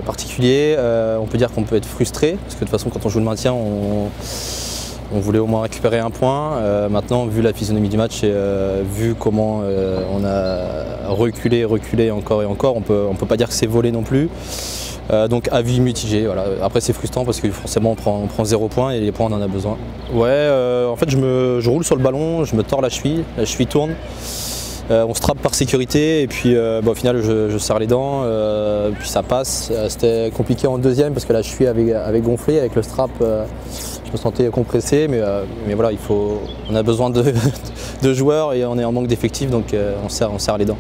particulier. On peut dire qu'on peut être frustré, parce que de toute façon quand on joue le maintien, on voulait au moins récupérer un point. Maintenant, vu la physionomie du match et vu comment on a reculé encore et encore, on peut pas dire que c'est volé non plus. Donc avis mitigé, voilà. Après c'est frustrant parce que forcément on prend 0 points et les points on en a besoin. Ouais, en fait je roule sur le ballon, je me tords la cheville tourne. On se trappe par sécurité et puis au final je serre les dents, puis ça passe. C'était compliqué en deuxième parce que la cheville avait gonflé avec le strap. Je me sentais compressé, mais voilà, on a besoin de joueurs et on est en manque d'effectifs, donc on serre les dents.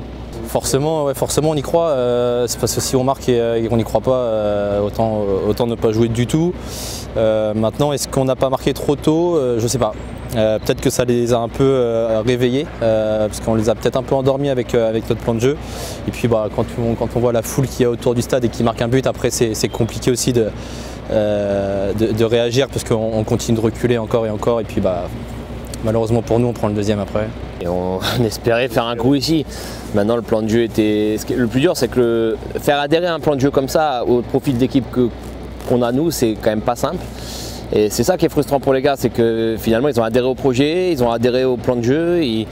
Forcément, ouais, forcément on y croit, c'est parce que si on marque et qu'on n'y croit pas, autant ne pas jouer du tout. Maintenant, est-ce qu'on n'a pas marqué trop tôt? Je ne sais pas. Peut-être que ça les a un peu réveillés, parce qu'on les a peut-être un peu endormis avec notre plan de jeu. Et puis quand on voit la foule qui est autour du stade et qui marque un but, après c'est compliqué aussi de réagir parce qu'on continue de reculer encore et encore. Et puis malheureusement pour nous, on prend le deuxième après. Et on espérait faire un coup ici. Maintenant, le plan de jeu était... Le plus dur, c'est que faire adhérer un plan de jeu comme ça au profil d'équipe qu'on a nous, c'est quand même pas simple. Et c'est ça qui est frustrant pour les gars, c'est que finalement, ils ont adhéré au projet, ils ont adhéré au plan de jeu. Et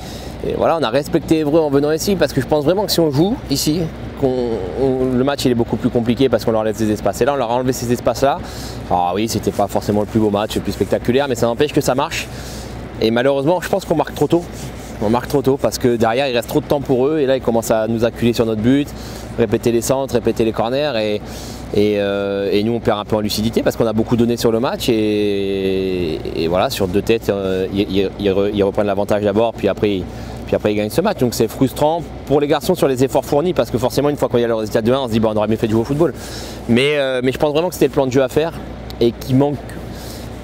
voilà, on a respecté Évreux en venant ici, parce que je pense vraiment que si on joue ici, le match il est beaucoup plus compliqué parce qu'on leur laisse des espaces. Et là, on leur a enlevé ces espaces-là. Ah oui, c'était pas forcément le plus beau match, le plus spectaculaire, mais ça n'empêche que ça marche. Et malheureusement, je pense qu'on marque trop tôt. On marque trop tôt parce que derrière il reste trop de temps pour eux et là ils commencent à nous acculer sur notre but, répéter les centres, répéter les corners et nous on perd un peu en lucidité parce qu'on a beaucoup donné sur le match et voilà, sur deux têtes ils reprennent l'avantage d'abord puis après ils gagnent ce match. Donc c'est frustrant pour les garçons sur les efforts fournis parce que forcément une fois qu'on y a le résultat de 1 on se dit on aurait mieux fait de jouer au football. Mais je pense vraiment que c'était le plan de jeu à faire et qu'il manque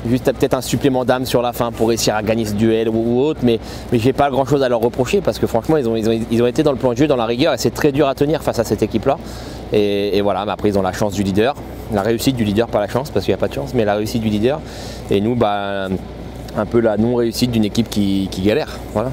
juste peut-être un supplément d'âme sur la fin pour réussir à gagner ce duel ou autre, mais j'ai pas grand chose à leur reprocher parce que franchement ils ont été dans le plan de jeu, dans la rigueur et c'est très dur à tenir face à cette équipe là et voilà, mais après ils ont la chance du leader, la réussite du leader, pas la chance parce qu'il n'y a pas de chance, mais la réussite du leader et nous un peu la non réussite d'une équipe qui galère, voilà.